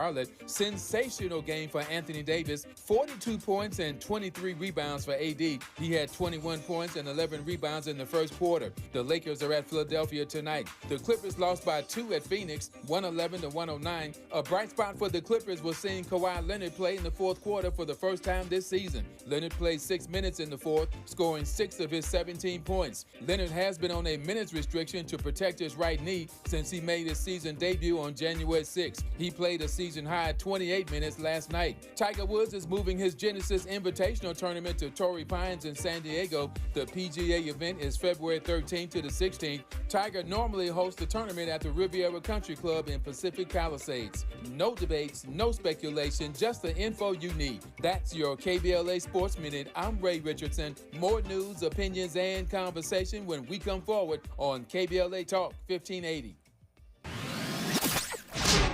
Charlotte. Sensational game for Anthony Davis, 42 points and 23 rebounds for AD. He had 21 points and 11 rebounds in the first quarter. The Lakers are at Philadelphia tonight. The Clippers lost by 2 at Phoenix, 111-109. A bright spot for the Clippers was seeing Kawhi Leonard play in the fourth quarter for the first time this season. Leonard played 6 minutes in the fourth, scoring 6 of his 17 points. Leonard has been on a minutes restriction to protect his right knee since he made his season debut on January 6. He played a season-high 28 minutes last night. Tiger Woods is moving his Genesis Invitational Tournament to Torrey Pines in San Diego. The PGA event is February 13th to the 16th. Tiger normally hosts the tournament at the Riviera Country Club in Pacific Palisades. No debates, no speculation, just the info you need. That's your KBLA Sports Minute. I'm Ray Richardson. More news, opinions, and conversation when we come forward on KBLA Talk 1580.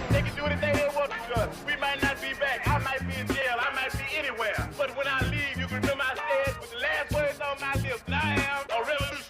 They can do anything they want to us. We might not be back. I might be in jail. I might be anywhere. But when I leave, you can remember I said with the last words on my lips, I am a revolutionary.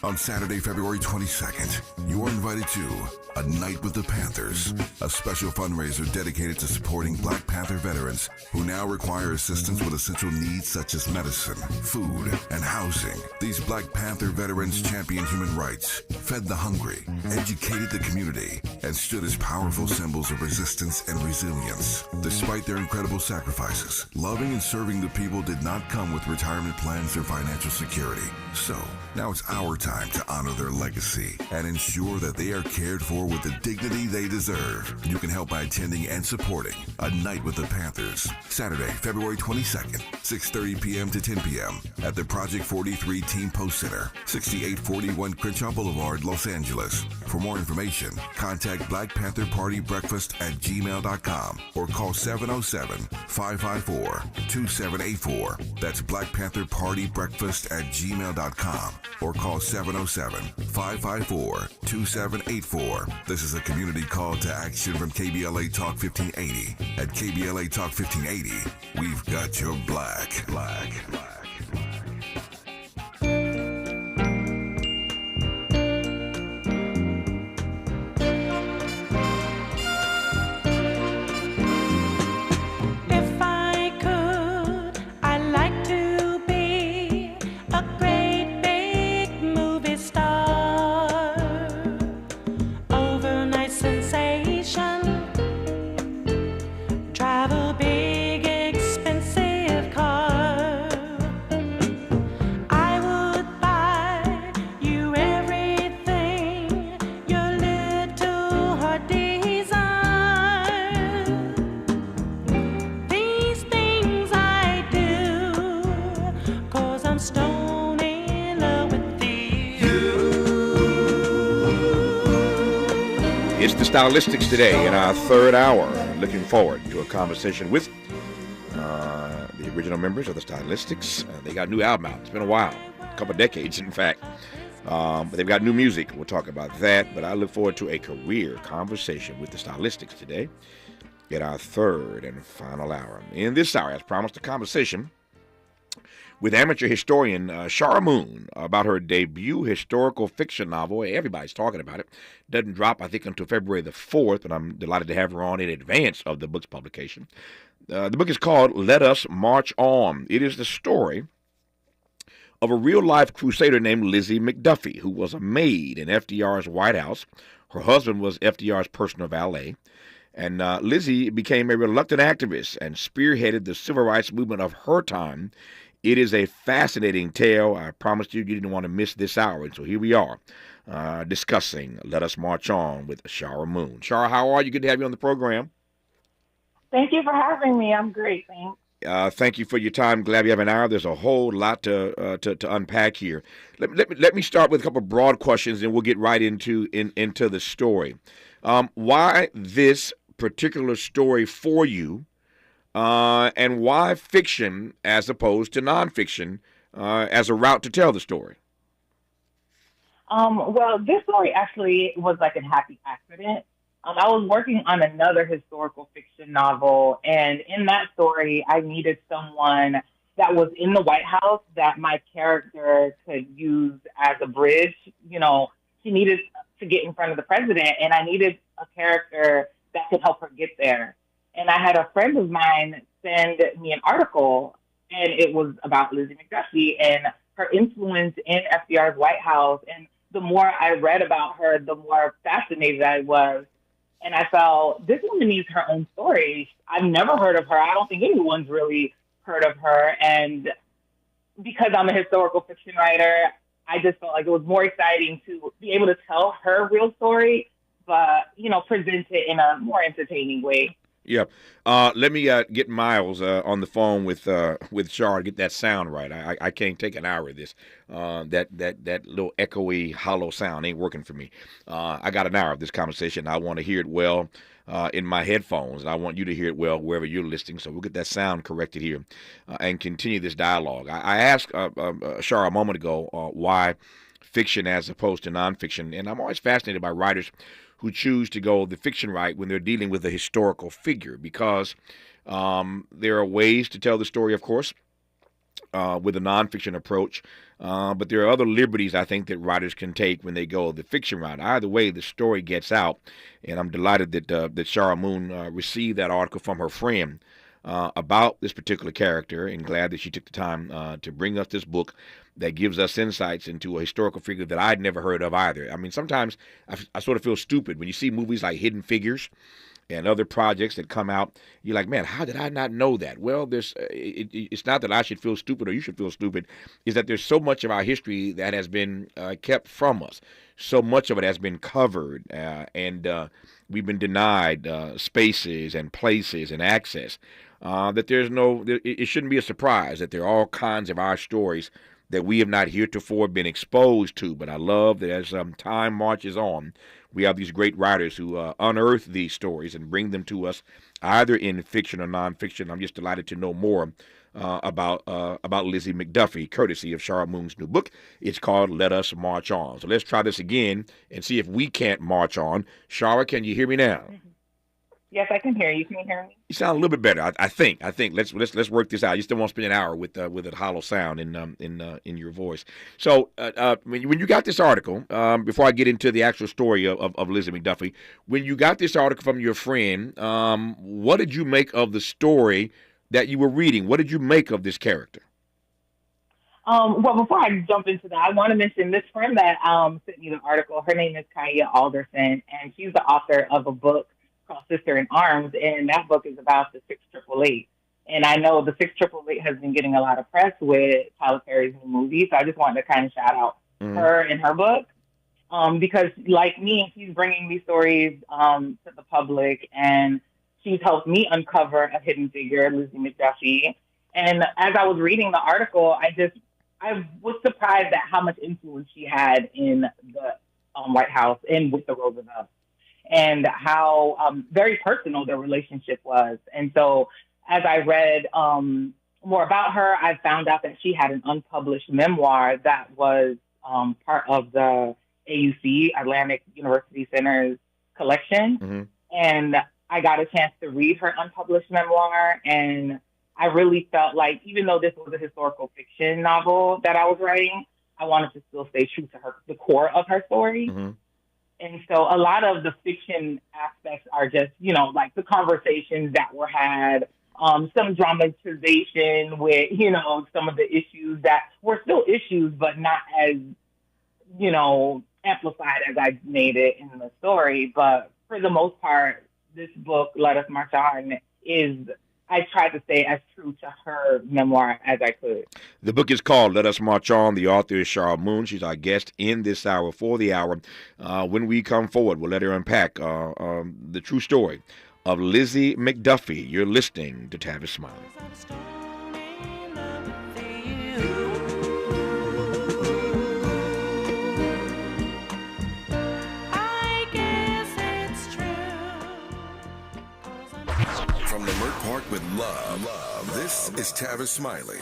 On Saturday, February 22nd, you are invited to A Night with the Panthers, a special fundraiser dedicated to supporting Black Panther veterans who now require assistance with essential needs such as medicine, food, and housing. These Black Panther veterans championed human rights, fed the hungry, educated the community, and stood as powerful symbols of resistance and resilience. Despite their incredible sacrifices, loving and serving the people did not come with retirement plans or financial security. So, now it's our time to honor their legacy and ensure that they are cared for with the dignity they deserve. You can help by attending and supporting A Night with the Panthers, Saturday, February 22nd, 6:30 p.m. to 10 p.m. at the Project 43 Team Post Center, 6841 Crenshaw Boulevard, Los Angeles. For more information, contact Black Panther Party Breakfast at gmail.com or call 707-554-2784. That's Black Panther Party Breakfast at gmail.com or call 707-554-2784. This is a community call to action from KBLA Talk 1580. At KBLA Talk 1580, we've got your black. Stylistics today in our third hour. Looking forward to a conversation with the original members of the Stylistics. They got a new album out. It's been a while, a couple of decades, in fact. But they've got new music. We'll talk about that. But I look forward to a career conversation with the Stylistics today in our third and final hour. In this hour, as promised, a conversation with amateur historian Shara Moon about her debut historical fiction novel. Everybody's talking about it. Doesn't drop, I think, until February the 4th, and I'm delighted to have her on in advance of the book's publication. The book is called Let Us March On. It is the story of a real-life crusader named Lizzie McDuffie, who was a maid in FDR's White House. Her husband was FDR's personal valet. And Lizzie became a reluctant activist and spearheaded the civil rights movement of her time. It is a fascinating tale. I promised you didn't want to miss this hour. And so here we are discussing Let Us March On with Shara Moon. Shara, how are you? Good to have you on the program. Thank you for having me. I'm great, thanks. Thank you for your time. Glad we have an hour. There's a whole lot to unpack here. Let me start with a couple of broad questions, and we'll get right into the story. Why this particular story for you? And why fiction as opposed to nonfiction as a route to tell the story? Well, this story actually was like a happy accident. I was working on another historical fiction novel, and in that story, I needed someone that was in the White House that my character could use as a bridge. You know, she needed to get in front of the president, and I needed a character that could help her get there. And I had a friend of mine send me an article, and it was about Lizzie McDuffie and her influence in FDR's White House. And the more I read about her, the more fascinated I was. And I felt, this woman needs her own story. I've never heard of her. I don't think anyone's really heard of her. And because I'm a historical fiction writer, I just felt like it was more exciting to be able to tell her real story, but, present it in a more entertaining way. Yeah. Let me get Miles on the phone with Shar, get that sound right. I can't take an hour of this. That little echoey, hollow sound ain't working for me. I got an hour of this conversation. I want to hear it well in my headphones, and I want you to hear it well wherever you're listening. So we'll get that sound corrected here and continue this dialogue. I asked Shar a moment ago why fiction as opposed to nonfiction, and I'm always fascinated by writers who choose to go the fiction route when they're dealing with a historical figure, because there are ways to tell the story, of course, with a nonfiction approach, but there are other liberties, I think, that writers can take when they go the fiction route. Either way, the story gets out, and I'm delighted that Shara Moon received that article from her friend about this particular character, and glad that she took the time to bring us this book that gives us insights into a historical figure that I'd never heard of either. I mean, sometimes I sort of feel stupid when you see movies like Hidden Figures and other projects that come out. You're like, man, how did I not know that? Well, it's not that I should feel stupid or you should feel stupid. It's that there's so much of our history that has been kept from us. So much of it has been covered, and we've been denied spaces and places and access. That it shouldn't be a surprise that there are all kinds of our stories that we have not heretofore been exposed to. But I love that as time marches on, we have these great writers who unearth these stories and bring them to us, either in fiction or nonfiction. I'm just delighted to know more about Lizzie McDuffie, courtesy of Shara Moon's new book. It's called Let Us March On. So let's try this again and see if we can't march on. Shara, can you hear me now? Yes, I can hear you. Can you hear me? You sound a little bit better. I think. Let's work this out. You still want to spend an hour with a hollow sound in your voice. So when you got this article, before I get into the actual story of Lizzie McDuffie, when you got this article from your friend, what did you make of the story that you were reading? What did you make of this character? Well, before I jump into that, I want to mention this friend that sent me the article. Her name is Kaya Alderson, and she's the author of a book called Sister in Arms, and that book is about the 6888. And I know the 6888 has been getting a lot of press with Tyler Perry's new movie, so I just wanted to kind of shout out her and her book, because like me, she's bringing these stories to the public, and she's helped me uncover a hidden figure, Lizzie McDuffie. And as I was reading the article, I was surprised at how much influence she had in the White House and with the Roosevelts, and how very personal their relationship was. And so as I read more about her, I found out that she had an unpublished memoir that was part of the AUC, Atlantic University Center's collection. Mm-hmm. And I got a chance to read her unpublished memoir, and I really felt like, even though this was a historical fiction novel that I was writing, I wanted to still stay true to the core of her story. Mm-hmm. And so a lot of the fiction aspects are just, like the conversations that were had, some dramatization with, some of the issues that were still issues, but not as, amplified as I made it in the story. But for the most part, this book, Let Us March On, I tried to stay as true to her memoir as I could. The book is called Let Us March On. The author is Shara Moon. She's our guest in this hour for the hour. When we come forward, we'll let her unpack the true story of Lizzie McDuffie. You're listening to Tavis Smiley. Park with love. This is Tavis Smiley.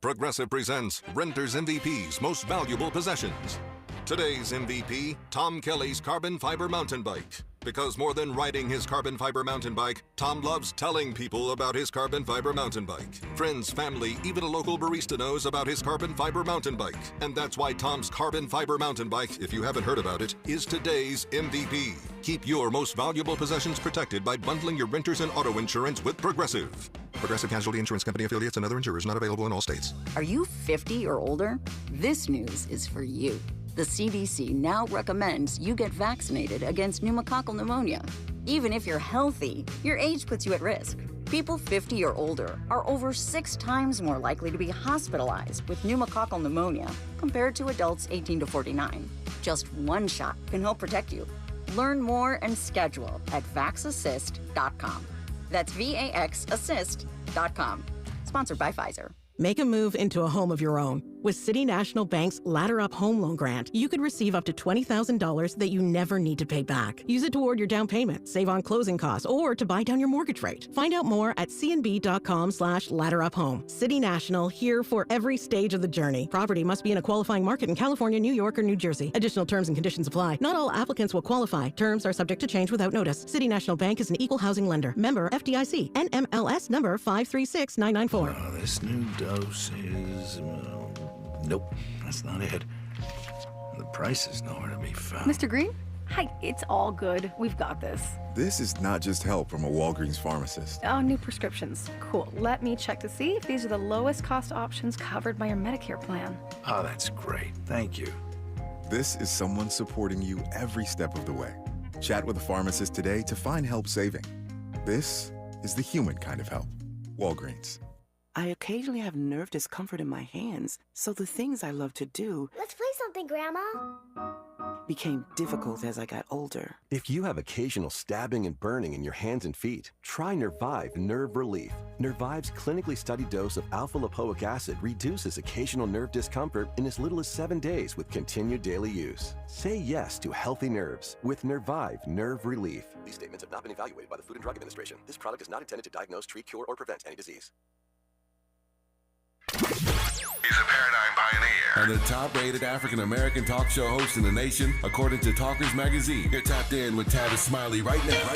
Progressive presents Renter's MVP's Most Valuable Possessions. Today's MVP, Tom Kelly's carbon fiber mountain bike. Because more than riding his carbon fiber mountain bike, Tom loves telling people about his carbon fiber mountain bike. Friends, family, even a local barista knows about his carbon fiber mountain bike. And that's why Tom's carbon fiber mountain bike, if you haven't heard about it, is today's MVP. Keep your most valuable possessions protected by bundling your renters and auto insurance with Progressive. Progressive Casualty Insurance Company affiliates and other insurers not available in all states. Are you 50 or older? This news is for you. The CDC now recommends you get vaccinated against pneumococcal pneumonia. Even if you're healthy, your age puts you at risk. People 50 or older are over 6 times more likely to be hospitalized with pneumococcal pneumonia compared to adults 18 to 49. Just one shot can help protect you. Learn more and schedule at vaxassist.com. That's VAXassist.com. Sponsored by Pfizer. Make a move into a home of your own. With City National Bank's Ladder Up Home Loan Grant, you could receive up to $20,000 that you never need to pay back. Use it toward your down payment, save on closing costs, or to buy down your mortgage rate. Find out more at cnb.com/ladderuphome. City National, here for every stage of the journey. Property must be in a qualifying market in California, New York, or New Jersey. Additional terms and conditions apply. Not all applicants will qualify. Terms are subject to change without notice. City National Bank is an equal housing lender. Member FDIC. NMLS number 536994. This new dose is... nope, that's not it. The price is nowhere to be found. Mr. Green? Hi, it's all good. We've got this. This is not just help from a Walgreens pharmacist. Oh, new prescriptions. Cool. Let me check to see if these are the lowest cost options covered by your Medicare plan. Oh, that's great. Thank you. This is someone supporting you every step of the way. Chat with a pharmacist today to find help saving. This is the human kind of help. Walgreens. I occasionally have nerve discomfort in my hands, so the things I love to do... Let's play something, Grandma. ...became difficult as I got older. If you have occasional stabbing and burning in your hands and feet, try Nervive Nerve Relief. Nervive's clinically studied dose of alpha-lipoic acid reduces occasional nerve discomfort in as little as 7 days with continued daily use. Say yes to healthy nerves with Nervive Nerve Relief. These statements have not been evaluated by the Food and Drug Administration. This product is not intended to diagnose, treat, cure, or prevent any disease. He's a paradigm pioneer and the top-rated African-American talk show host in the nation, according to Talkers Magazine. You're tapped in with Tavis Smiley right now.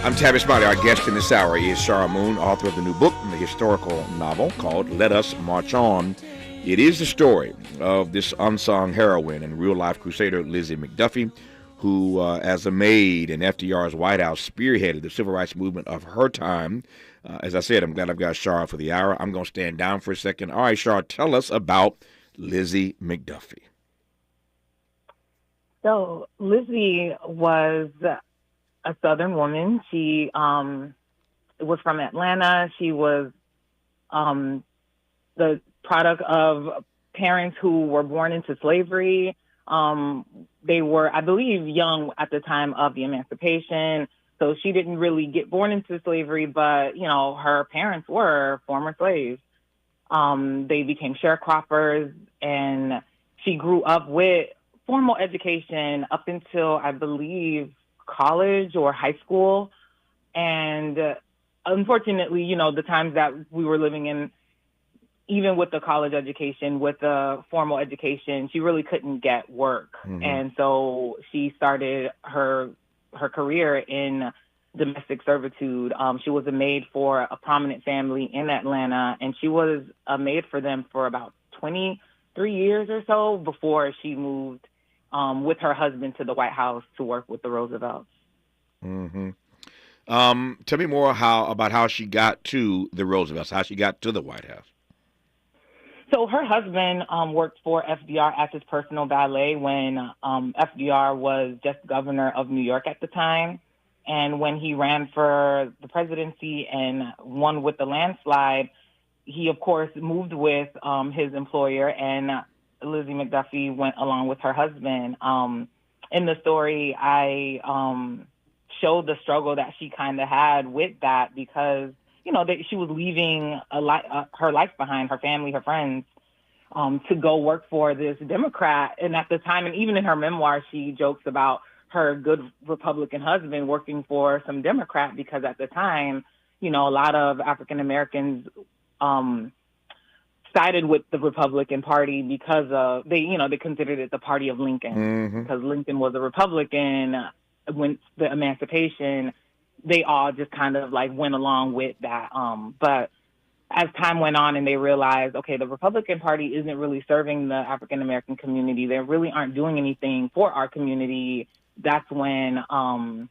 I'm Tavis Smiley. Our guest in this hour is Shara Moon, author of the new book, the historical novel called Let Us March On. It is the story of this unsung heroine and real-life crusader, Lizzie McDuffie, who, as a maid in FDR's White House, spearheaded the civil rights movement of her time. As I said, I'm glad I've got Shara for the hour. I'm going to stand down for a second. All right, Shara, tell us about Lizzie McDuffie. So Lizzie was a Southern woman. She was from Atlanta. She was the product of parents who were born into slavery. They were, I believe, young at the time of the emancipation. So she didn't really get born into slavery, but, you know, her parents were former slaves. They became sharecroppers, and she grew up with formal education up until, I believe, college or high school. And unfortunately, you know, the times that we were living in, even with the college education, with the formal education, she really couldn't get work. Mm-hmm. And so she started her career in domestic servitude. She was a maid for a prominent family in Atlanta, and she was a maid for them for about 23 years or so before she moved with her husband to the White House to work with the Roosevelts. Mm-hmm. Tell me more about how she got to the Roosevelts, how she got to the White House. So her husband worked for FDR as his personal valet when FDR was just governor of New York at the time. And when he ran for the presidency and won with the landslide, he, of course, moved with his employer, and Lizzie McDuffie went along with her husband. In the story, I showed the struggle that she kind of had with that because, she was leaving her life behind, her family, her friends, to go work for this Democrat. And at the time, and even in her memoir, she jokes about her good Republican husband working for some Democrat because at the time, a lot of African Americans sided with the Republican Party because of they considered it the party of Lincoln because Lincoln was a Republican when the Emancipation. They all just kind of like went along with that. But as time went on and they realized, okay, the Republican Party isn't really serving the African American community. They really aren't doing anything for our community. That's when I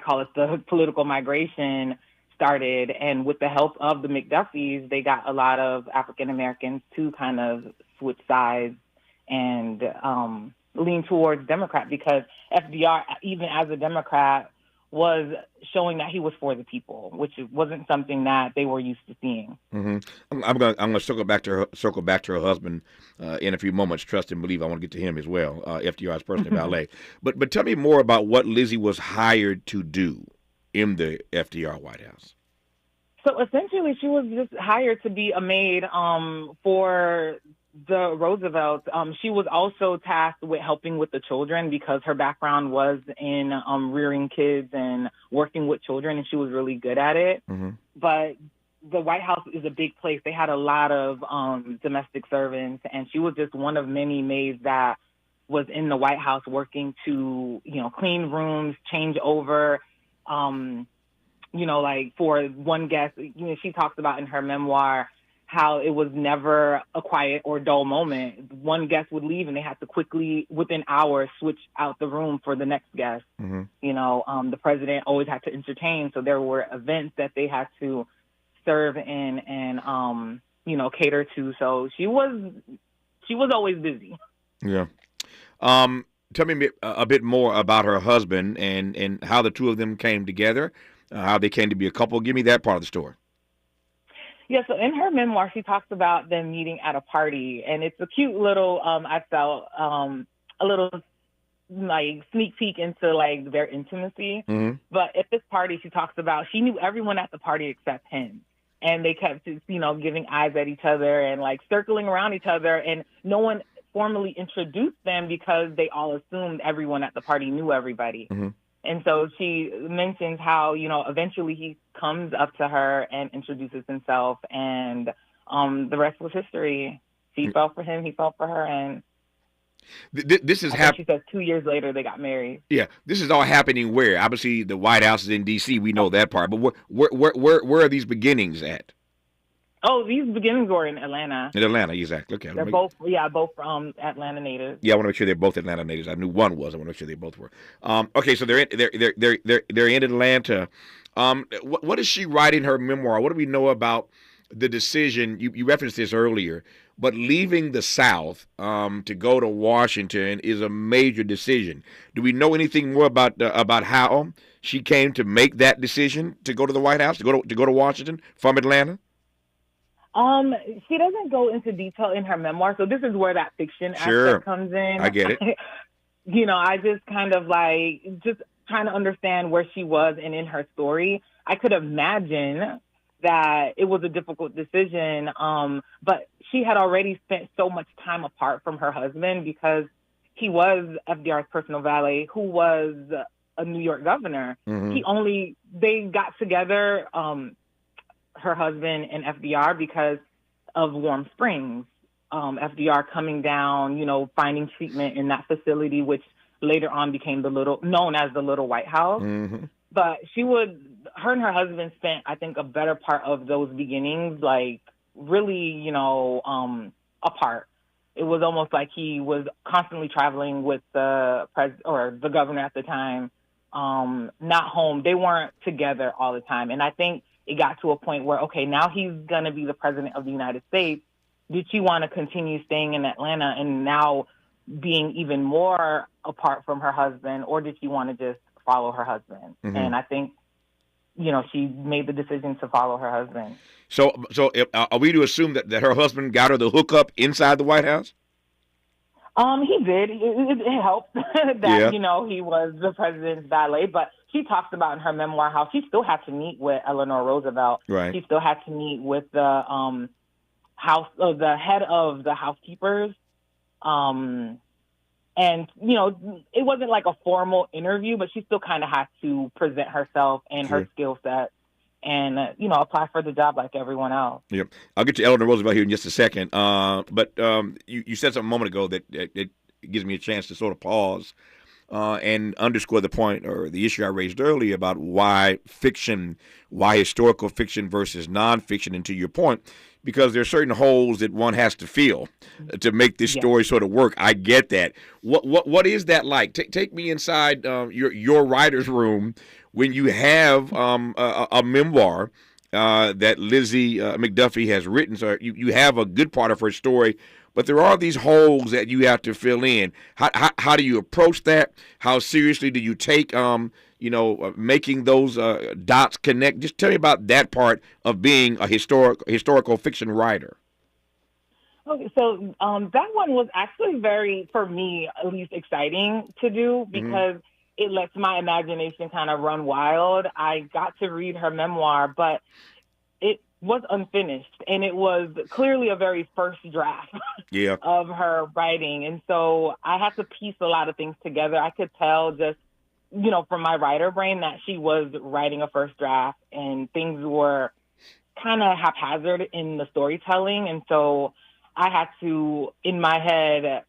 call it the political migration started. And with the help of the McDuffies, they got a lot of African Americans to kind of switch sides and lean towards Democrat because FDR, even as a Democrat, was showing that he was for the people, which wasn't something that they were used to seeing. I'm gonna circle back to her husband in a few moments. Trust and believe. I want to get to him as well. FDR's personal valet. But tell me more about what Lizzie was hired to do in the FDR White House. So essentially, she was just hired to be a maid for the Roosevelts. She was also tasked with helping with the children because her background was in rearing kids and working with children, and she was really good at it. But the White House is a big place. They had a lot of domestic servants, and she was just one of many maids that was in the White House working to, clean rooms, change over, like for one guest, she talks about in her memoir how it was never a quiet or dull moment. One guest would leave and they had to quickly, within hours, switch out the room for the next guest. The president always had to entertain, so there were events that they had to serve in and, cater to. So she was always busy. Yeah. Tell me a bit more about her husband and how the two of them came together, how they came to be a couple. Give me that part of the story. Yeah, so in her memoir, she talks about them meeting at a party, and it's a cute little, I felt, a little, like, sneak peek into, like, their intimacy. But at this party, she talks about she knew everyone at the party except him. And they kept, giving eyes at each other and, like, circling around each other, and no one formally introduced them because they all assumed everyone at the party knew everybody. And so she mentions how, eventually he comes up to her and introduces himself, and the rest was history. She fell for him, he fell for her, and this is happening. She says 2 years later they got married. Yeah, this is all happening where? Obviously, the White House is in D.C. We know that part, but where are these beginnings at? Oh, these beginnings were in Atlanta. In Atlanta, exactly. Okay. They're both Atlanta natives. Yeah, I want to make sure they're both Atlanta natives. I knew one was. I want to make sure they both were. Okay, so they're in Atlanta. What is she writing in her memoir? What do we know about the decision? You referenced this earlier, but leaving the South to go to Washington is a major decision. Do we know anything more about how she came to make that decision to go to the White House, to go to Washington from Atlanta? She doesn't go into detail in her memoir, so this is where that fiction aspect comes in. I get it. I just kind of just trying to understand where she was and in her story. I could imagine that it was a difficult decision, but she had already spent so much time apart from her husband because he was FDR's personal valet, who was a New York governor. They got together, her husband and FDR, because of Warm Springs. FDR coming down, finding treatment in that facility, which later on became known as the Little White House. But her and her husband spent, I think, a better part of those beginnings, like really, apart. It was almost like he was constantly traveling with the governor at the time, not home. They weren't together all the time. And I think it got to a point where, okay, now he's going to be the president of the United States. Did she want to continue staying in Atlanta and now being even more apart from her husband, or did she want to just follow her husband? And I think, she made the decision to follow her husband. So are we to assume that her husband got her the hookup inside the White House? He did. It helped that, he was the president's valet, but she talks about in her memoir how she still had to meet with Eleanor Roosevelt. Right. She still had to meet with the the head of the housekeepers. And, it wasn't like a formal interview, but she still kind of had to present herself and her skill set and, apply for the job like everyone else. Yep. I'll get to Eleanor Roosevelt here in just a second. But you said something a moment ago that it gives me a chance to sort of pause and underscore the point or the issue I raised earlier about why historical fiction versus nonfiction, and to your point, because there are certain holes that one has to fill to make this story sort of work. I get that. What is that like? Take me inside your writer's room when you have a memoir that Lizzie McDuffie has written. So you have a good part of her story, but there are these holes that you have to fill in. How do you approach that? How seriously do you take making those dots connect? Just tell me about that part of being a historical fiction writer. Okay, so that one was actually very, for me, at least exciting to do because it lets my imagination kind of run wild. I got to read her memoir, but it was unfinished, and it was clearly a very first draft of her writing. And so I had to piece a lot of things together. I could tell just, from my writer brain that she was writing a first draft and things were kind of haphazard in the storytelling. And so I had to, in my head,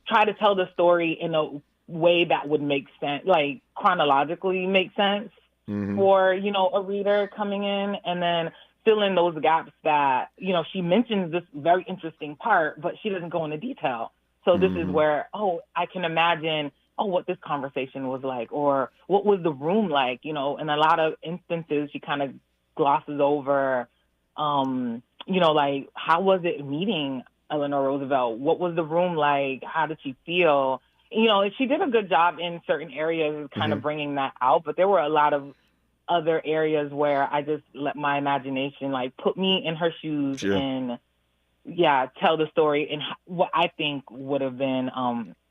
try to tell the story in a way that would make sense, like chronologically make sense for, a reader coming in, and then fill in those gaps that, she mentions this very interesting part, but she doesn't go into detail. So this is where, I can imagine, what this conversation was like, or what was the room like, in a lot of instances, she kind of glosses over, like, how was it meeting Eleanor Roosevelt? What was the room like? How did she feel? She did a good job in certain areas kind of bringing that out, but there were a lot of other areas where I just let my imagination, like, put me in her shoes and, tell the story in what I think would have been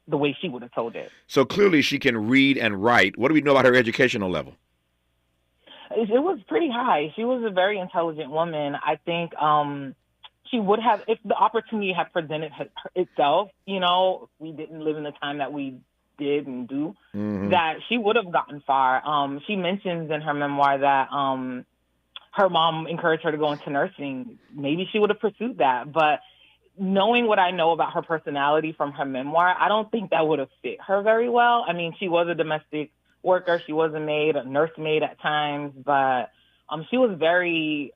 the way she would have told it. So clearly she can read and write. What do we know about her educational level? It was pretty high. She was a very intelligent woman. I think she would have, if the opportunity had presented itself, we didn't live in the time that we did and do, that she would have gotten far. She mentions in her memoir that her mom encouraged her to go into nursing. Maybe she would have pursued that. But knowing what I know about her personality from her memoir, I don't think that would have fit her very well. I mean, she was a domestic worker. She was a maid, a nursemaid at times, but she was very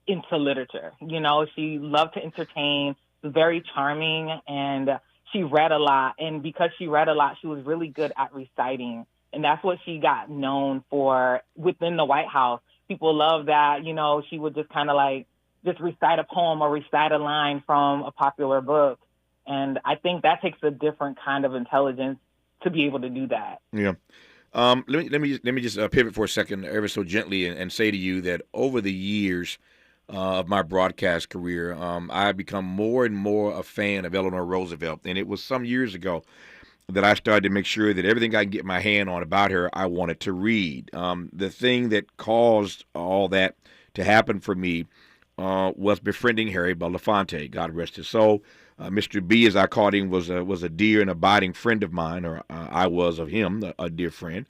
into literature. She loved to entertain, was very charming, and she read a lot. And because she read a lot, she was really good at reciting. And that's what she got known for within the White House. People love that, she would just kind of like just recite a poem or recite a line from a popular book. And I think that takes a different kind of intelligence to be able to do that. Yeah. Let me just pivot for a second, ever so gently, and say to you that over the years of my broadcast career, I've become more and more a fan of Eleanor Roosevelt. And it was some years ago that I started to make sure that everything I can get my hand on about her, I wanted to read. The thing that caused all that to happen for me was befriending Harry Belafonte, God rest his soul. Mr. B, as I called him, was a dear and abiding friend of mine, or I was of him, a dear friend.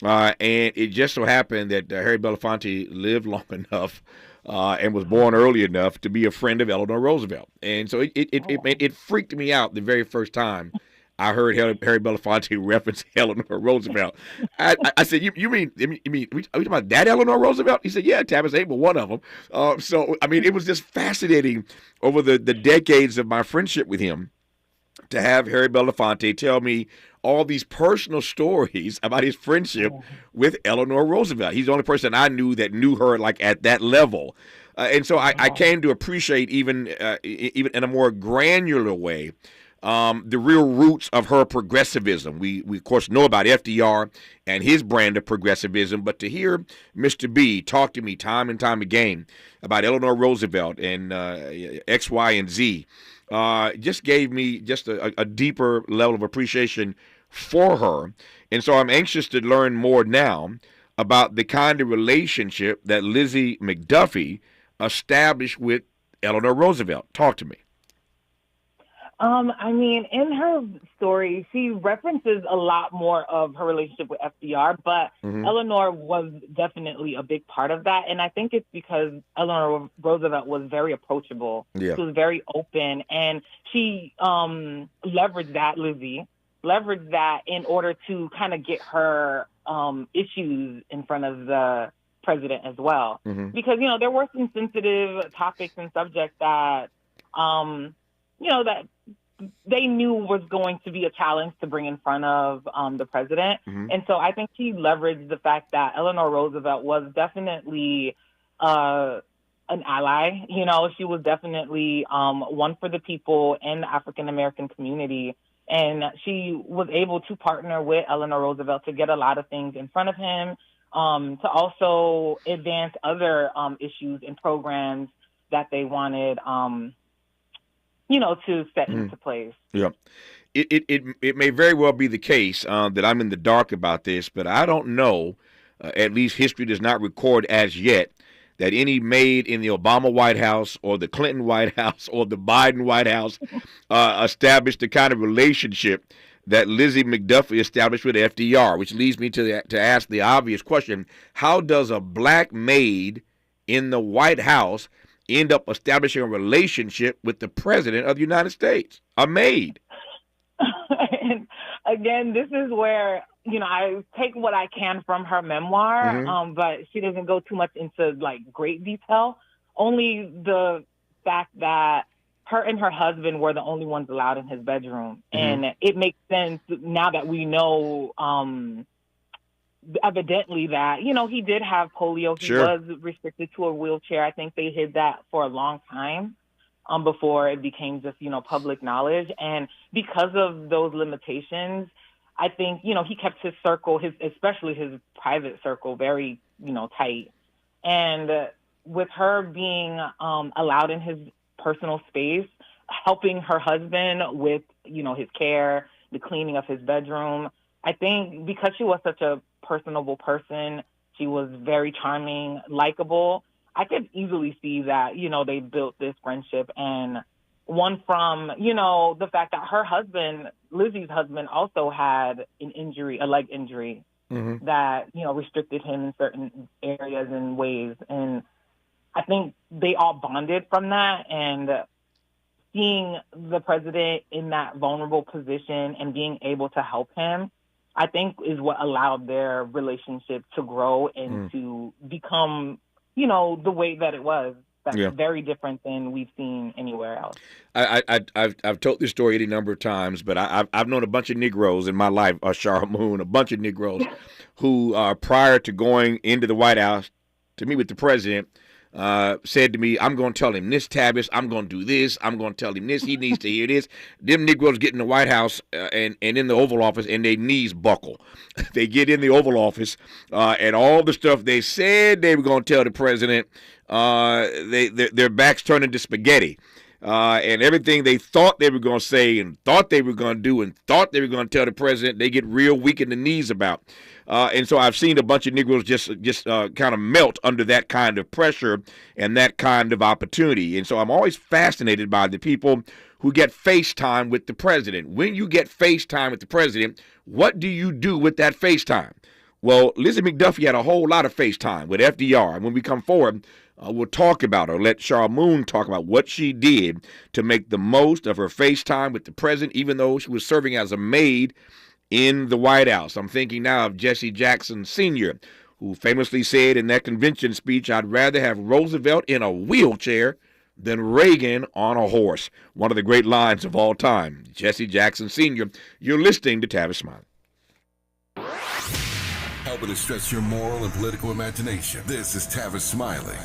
And it just so happened that Harry Belafonte lived long enough and was born early enough to be a friend of Eleanor Roosevelt. And so it freaked me out the very first time I heard Harry Belafonte reference Eleanor Roosevelt. I said, you mean, are we talking about that Eleanor Roosevelt? He said, yeah, Tavis ain't but one of them. So, I mean, it was just fascinating over the decades of my friendship with him to have Harry Belafonte tell me all these personal stories about his friendship with Eleanor Roosevelt. He's the only person I knew that knew her like at that level. And so I came to appreciate even in a more granular way the real roots of her progressivism. We of course know about FDR and his brand of progressivism, but to hear Mr. B talk to me time and time again about Eleanor Roosevelt and X, Y, and Z just gave me just a deeper level of appreciation for her. And so I'm anxious to learn more now about the kind of relationship that Lizzie McDuffie established with Eleanor Roosevelt. Talk to me. I mean, in her story, she references a lot more of her relationship with FDR, but Eleanor was definitely a big part of that. And I think it's because Eleanor Roosevelt was very approachable. Yeah. She was very open, and she leveraged that in order to kind of get her issues in front of the president as well. Because, you know, there were some sensitive topics and subjects that, you know, that they knew was going to be a challenge to bring in front of the president. And so I think she leveraged the fact that Eleanor Roosevelt was definitely an ally. You know, she was definitely one for the people in the African-American community. And she was able to partner with Eleanor Roosevelt to get a lot of things in front of him, to also advance other issues and programs that they wanted, you know, to set into place. Yeah. It may very well be the case that I'm in the dark about this, but I don't know, at least history does not record as yet, that any maid in the Obama White House or the Clinton White House or the Biden White House established the kind of relationship that Lizzie McDuffie established with FDR, which leads me to ask the obvious question: how does a black maid in the White House end up establishing a relationship with the president of the United States? A maid. And again, this is where, you know, I take what I can from her memoir, but she doesn't go too much into like great detail. Only the fact that her and her husband were the only ones allowed in his bedroom. And it makes sense now that we know, evidently that, you know, he did have polio. He was restricted to a wheelchair. I think they hid that for a long time before it became just, you know, public knowledge. And because of those limitations, I think, you know, he kept his circle, especially his private circle, very, you know, tight. And with her being allowed in his personal space, helping her husband with, you know, his care, the cleaning of his bedroom, I think because she was such a personable person, she was very charming, likable, I could easily see that, you know, they built this friendship, and one from, you know, the fact that her husband, Lizzie's husband, also had an injury, a leg injury that, you know, restricted him in certain areas and ways. And I think they all bonded from that, and seeing the president in that vulnerable position and being able to help him, I think is what allowed their relationship to grow and to become, you know, the way that it was. That's very different than we've seen anywhere else. I've told this story any number of times, but I've known a bunch of Negroes in my life, Shara Moon, a bunch of Negroes who, prior to going into the White House to meet with the president, said to me, I'm going to tell him this, Tavis. I'm going to do this. I'm going to tell him this. He needs to hear this. Them Negroes get in the White House and in the Oval Office, and their knees buckle. They get in the Oval Office, and all the stuff they said they were going to tell the president, their backs turned into spaghetti. And everything they thought they were going to say and thought they were going to do and thought they were going to tell the president, they get real weak in the knees about. And so I've seen a bunch of Negroes just kind of melt under that kind of pressure and that kind of opportunity. And so I'm always fascinated by the people who get FaceTime with the president. When you get FaceTime with the president, what do you do with that FaceTime? Well, Lizzie McDuffie had a whole lot of FaceTime with FDR. And when we come forward, we'll talk about her. Let Shara Moon talk about what she did to make the most of her FaceTime with the president, even though she was serving as a maid in the White House. I'm thinking now of Jesse Jackson Sr., who famously said in that convention speech, I'd rather have Roosevelt in a wheelchair than Reagan on a horse. One of the great lines of all time. Jesse Jackson Sr., you're listening to Tavis Smiley. Helping to stretch your moral and political imagination. This is Tavis Smiley.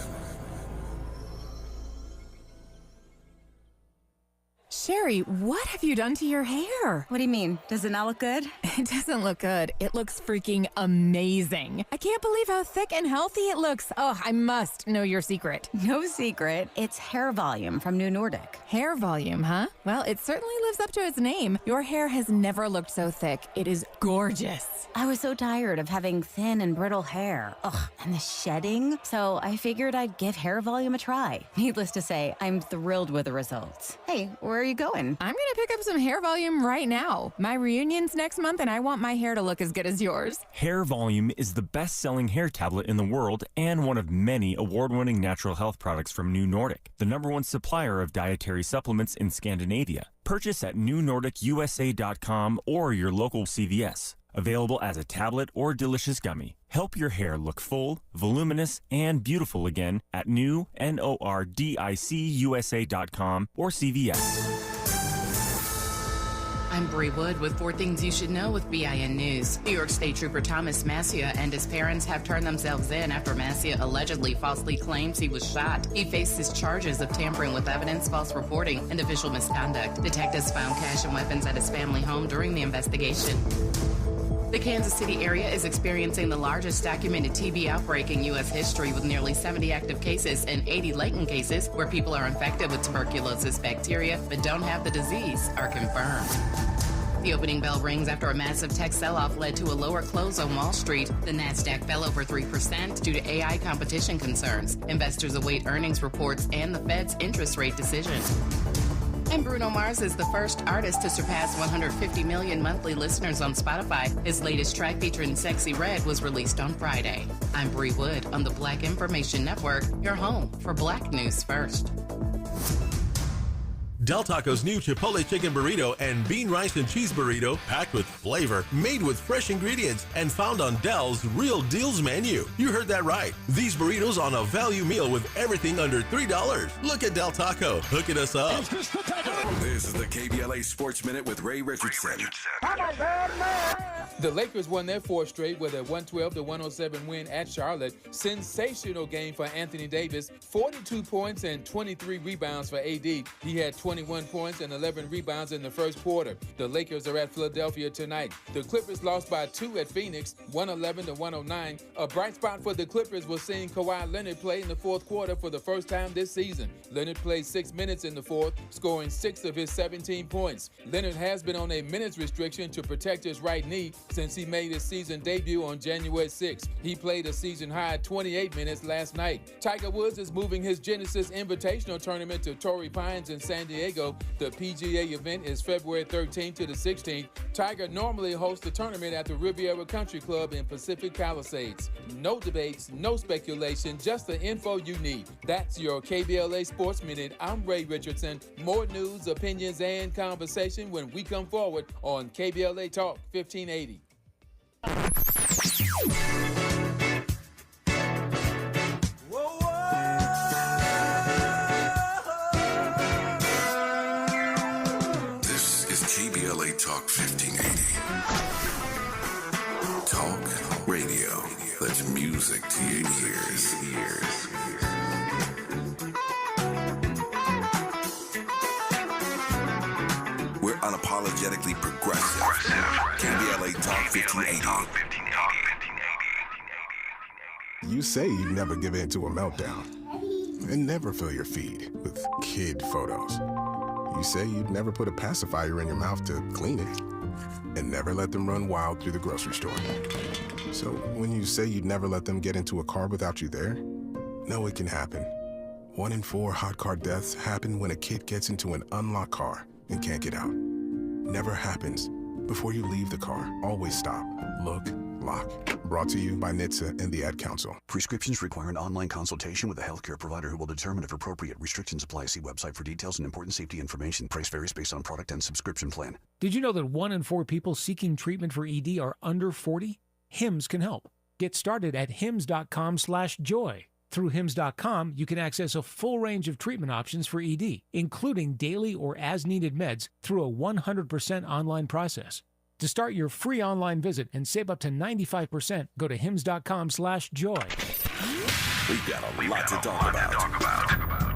Sherry, what have you done to your hair? What do you mean? Does it not look good? It doesn't look good. It looks freaking amazing. I can't believe how thick and healthy it looks. Oh, I must know your secret. No secret. It's hair volume from New Nordic. Hair volume, huh? Well, it certainly lives up to its name. Your hair has never looked so thick. It is gorgeous. I was so tired of having thin and brittle hair. Ugh, and the shedding. So I figured I'd give hair volume a try. Needless to say, I'm thrilled with the results. Hey, where are you going? I'm gonna pick up some hair volume right now. My reunion's next month and I want my hair to look as good as yours. Hair Volume is the best-selling hair tablet in the world and one of many award-winning natural health products from New Nordic, the #1 supplier of dietary supplements in Scandinavia. Purchase at newnordicusa.com or your local CVS. Available as a tablet or delicious gummy. Help your hair look full, voluminous, and beautiful again at nordicUSA.com or CVS. I'm Bree Wood with 4 things you should know with BIN News. New York State Trooper Thomas Massia and his parents have turned themselves in after Massia allegedly falsely claims he was shot. He faces charges of tampering with evidence, false reporting, and official misconduct. Detectives found cash and weapons at his family home during the investigation. The Kansas City area is experiencing the largest documented TB outbreak in U.S. history, with nearly 70 active cases and 80 latent cases where people are infected with tuberculosis bacteria but don't have the disease are confirmed. The opening bell rings after a massive tech sell-off led to a lower close on Wall Street. The Nasdaq fell over 3% due to AI competition concerns. Investors await earnings reports and the Fed's interest rate decision. And Bruno Mars is the first artist to surpass 150 million monthly listeners on Spotify. His latest track featuring Sexy Red was released on Friday. I'm Bree Wood on the Black Information Network, your home for Black News First. Del Taco's new Chipotle Chicken Burrito and Bean Rice and Cheese Burrito, packed with flavor, made with fresh ingredients, and found on Del's Real Deals menu. You heard that right. These burritos on a value meal with everything under $3. Look at Del Taco, hooking us up. This is the KBLA Sports Minute with Ray Richardson. The Lakers won their 4th straight with a 112-107 win at Charlotte. Sensational game for Anthony Davis, 42 points and 23 rebounds for AD. He had 21 points and 11 rebounds in the first quarter. The Lakers are at Philadelphia tonight. The Clippers lost by 2 at Phoenix, 111-109. A bright spot for the Clippers was seeing Kawhi Leonard play in the fourth quarter for the first time this season. Leonard played 6 minutes in the fourth, scoring 6 of his 17 points. Leonard has been on a minutes restriction to protect his right knee since he made his season debut on January 6th. He played a season-high 28 minutes last night. Tiger Woods is moving his Genesis Invitational Tournament to Torrey Pines in San Diego. The PGA event is February 13th to the 16th. Tiger normally hosts the tournament at the Riviera Country Club in Pacific Palisades. No debates, no speculation, just the info you need. That's your KBLA Sports Minute. I'm Ray Richardson. More news, opinions, and conversation when we come forward on KBLA Talk 1580. This is KBLA Talk 1580. Talk radio. That's music to your ears. We're unapologetically progressive. KBLA Talk 1580. You say you'd never give in to a meltdown and never fill your feed with kid photos. You say you'd never put a pacifier in your mouth to clean it and never let them run wild through the grocery store. So when you say you'd never let them get into a car without you there, no, it can happen. 1 in 4 hot car deaths happen when a kid gets into an unlocked car and can't get out. Never happens. Before you leave the car, always stop, look, lock. Brought to you by NHTSA and the Ad Council. Prescriptions require an online consultation with a healthcare provider who will determine if appropriate. Restrictions apply. See website for details and important safety information. Price varies based on product and subscription plan. Did you know that 1 in 4 people seeking treatment for ED are under 40? HIMS can help. Get started at hims.com/joy. Through hims.com, you can access a full range of treatment options for ED, including daily or as-needed meds through a 100% online process. To start your free online visit and save up to 95%, go to hims.com/joy. We've got a lot to talk about.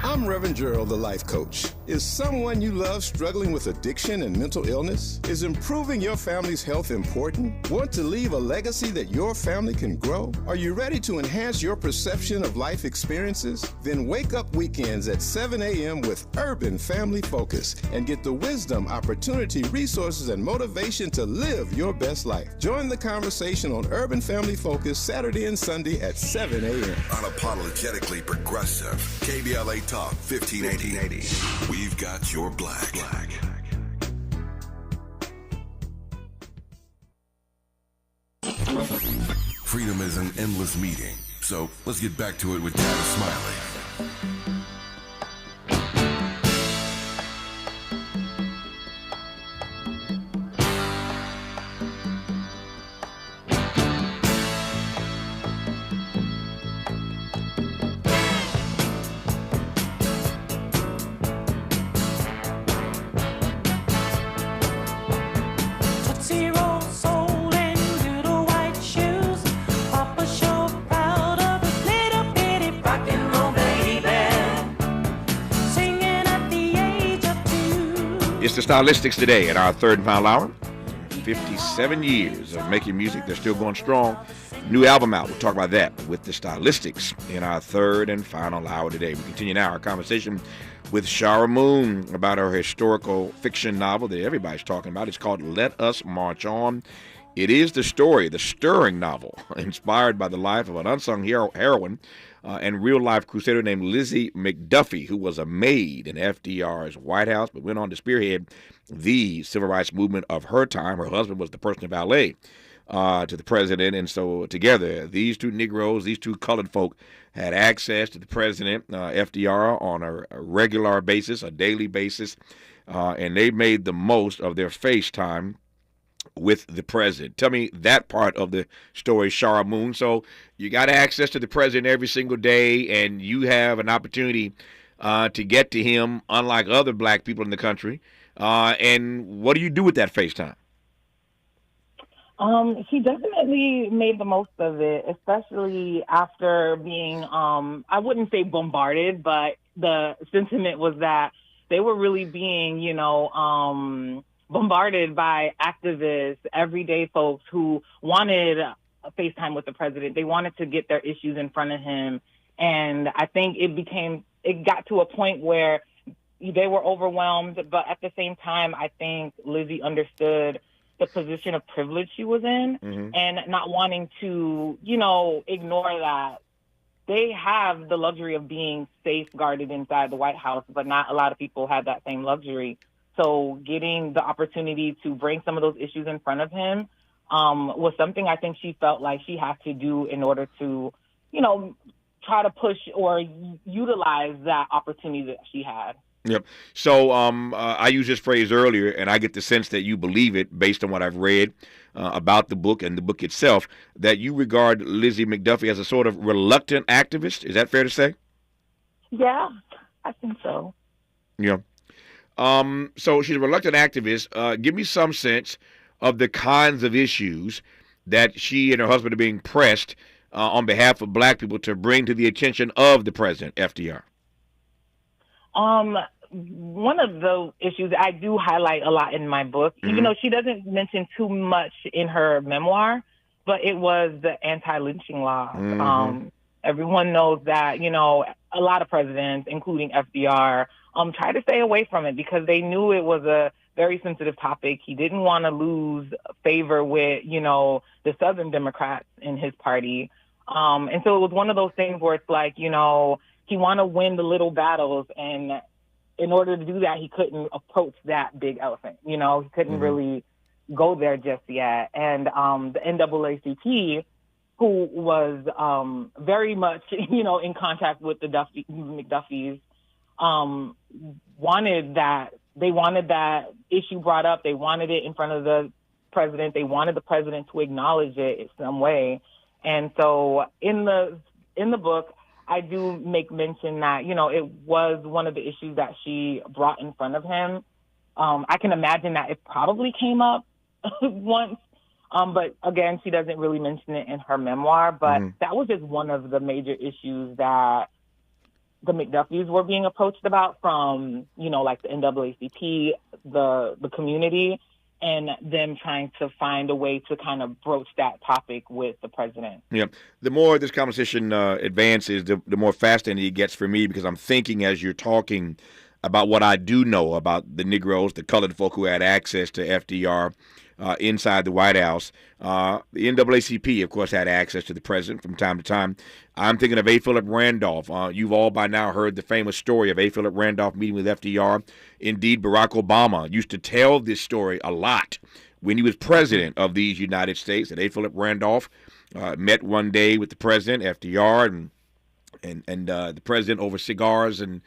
I'm Reverend Gerald, the life coach. Is someone you love struggling with addiction and mental illness? Is improving your family's health important? Want to leave a legacy that your family can grow? Are you ready to enhance your perception of life experiences? Then wake up weekends at 7 a.m. with Urban Family Focus and get the wisdom, opportunity, resources, and motivation to live your best life. Join the conversation on Urban Family Focus Saturday and Sunday at 7 a.m. Unapologetically progressive. KBLA Talk 1580. We've got your black. Freedom is an endless meeting. So let's get back to it with Tavis Smiley. It's the Stylistics today in our third and final hour. 57 years of making music. They're still going strong. New album out. We'll talk about that with the Stylistics in our third and final hour today. We continue now our conversation with Shara Moon about her historical fiction novel that everybody's talking about. It's called Let Us March On. It is the story, the stirring novel, inspired by the life of an unsung heroine and real-life crusader named Lizzie McDuffie, who was a maid in FDR's White House, but went on to spearhead the civil rights movement of her time. Her husband was the personal valet to the president, and so together, these two Negroes, these two colored folk, had access to the president, FDR, on a regular basis, a daily basis, and they made the most of their face time with the president. Tell me that part of the story, Shara Moon. So you got access to the president every single day, and you have an opportunity to get to him, unlike other black people in the country. And what do you do with that FaceTime? He definitely made the most of it, especially after being, I wouldn't say bombarded, but the sentiment was that they were really being, bombarded by activists, everyday folks who wanted a FaceTime with the president. They wanted to get their issues in front of him. And I think it got to a point where they were overwhelmed. But at the same time, I think Lizzie understood the position of privilege she was in and not wanting to, ignore that. They have the luxury of being safeguarded inside the White House, but not a lot of people have that same luxury. So getting the opportunity to bring some of those issues in front of him was something I think she felt like she had to do in order to, try to push or utilize that opportunity that she had. Yep. So I used this phrase earlier, and I get the sense that you believe it based on what I've read about the book and the book itself, that you regard Lizzie McDuffie as a sort of reluctant activist. Is that fair to say? Yeah, I think so. Yeah. So she's a reluctant activist. Give me some sense of the kinds of issues that she and her husband are being pressed on behalf of black people to bring to the attention of the president, FDR. One of the issues I do highlight a lot in my book, even though she doesn't mention too much in her memoir, but it was the anti-lynching laws. Everyone knows that, a lot of presidents, including FDR, try to stay away from it because they knew it was a very sensitive topic. He didn't want to lose favor with, the Southern Democrats in his party. And so it was one of those things where it's like, he wanted to win the little battles. And in order to do that, he couldn't approach that big elephant. He couldn't really go there just yet. And the NAACP, who was very much, in contact with the McDuffies, wanted that issue brought up. They wanted it in front of the president. They wanted the president to acknowledge it in some way. And so in the book, I do make mention that, it was one of the issues that she brought in front of him. I can imagine that it probably came up once. But again, she doesn't really mention it in her memoir. But that was just one of the major issues that the McDuffies were being approached about from, like the NAACP, the community, and them trying to find a way to kind of broach that topic with the president. Yeah. The more this conversation advances, the more fascinating it gets for me, because I'm thinking as you're talking about what I do know about the Negroes, the colored folk who had access to FDR inside the White House. The NAACP, of course, had access to the president from time to time. I'm thinking of A. Philip Randolph. You've all by now heard the famous story of A. Philip Randolph meeting with FDR. Indeed, Barack Obama used to tell this story a lot when he was president of these United States. That A. Philip Randolph met one day with the president, FDR, and the president, over cigars and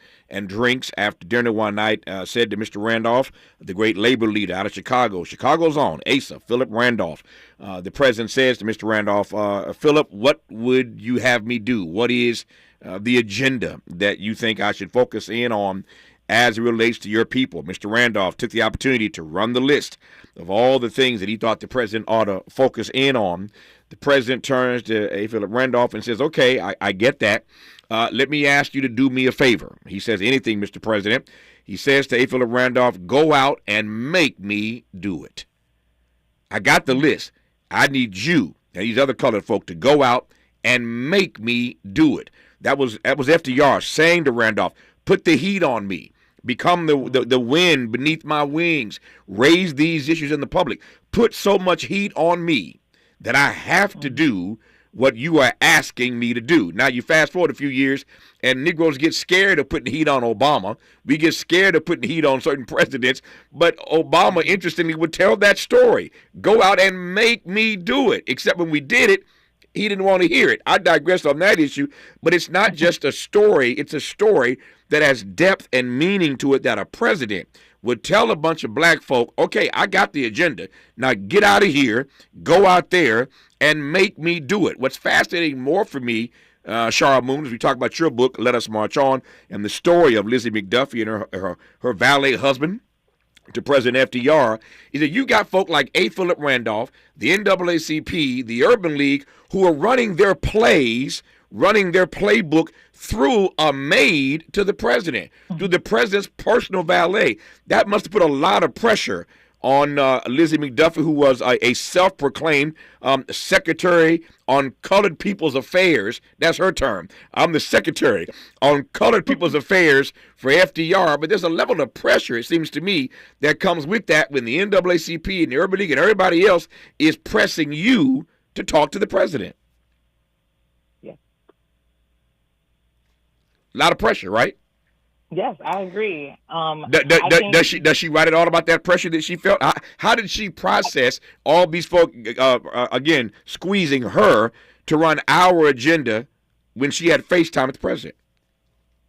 drinks after dinner one night, said to Mr. Randolph, the great labor leader out of Chicago, Chicago's own, Asa, Philip Randolph. The president says to Mr. Randolph, Philip, what would you have me do? What is the agenda that you think I should focus in on as it relates to your people? Mr. Randolph took the opportunity to run the list of all the things that he thought the president ought to focus in on. The president turns to A. Philip Randolph and says, okay, I get that. Let me ask you to do me a favor. He says, anything, Mr. President. He says to A. Philip Randolph, go out and make me do it. I got the list. I need you and these other colored folk to go out and make me do it. That was FDR saying to Randolph, put the heat on me. Become the wind beneath my wings. Raise these issues in the public. Put so much heat on me that I have to do what you are asking me to do. Now, you fast forward a few years, and Negroes get scared of putting heat on Obama. We get scared of putting heat on certain presidents. But Obama, interestingly, would tell that story. Go out and make me do it. Except when we did it, he didn't want to hear it. I digress on that issue. But it's not just a story. It's a story that has depth and meaning to it, that a president would tell a bunch of black folk, okay, I got the agenda. Now get out of here, go out there, and make me do it. What's fascinating more for me, Shara Moon, as we talk about your book, Let Us March On, and the story of Lizzie McDuffie and her valet husband to President FDR, is that you got folk like A. Philip Randolph, the NAACP, the Urban League, who are running their plays, running their playbook through a maid to the president, through the president's personal valet. That must have put a lot of pressure on Lizzie McDuffie, who was a self-proclaimed secretary on colored people's affairs. That's her term. I'm the secretary on colored people's affairs for FDR. But there's a level of pressure, it seems to me, that comes with that when the NAACP and the Urban League and everybody else is pressing you to talk to the president. A lot of pressure, right? Yes, I agree. Does she write it all about that pressure that she felt? How did she process all these folk, again, squeezing her to run our agenda when she had FaceTime with the president?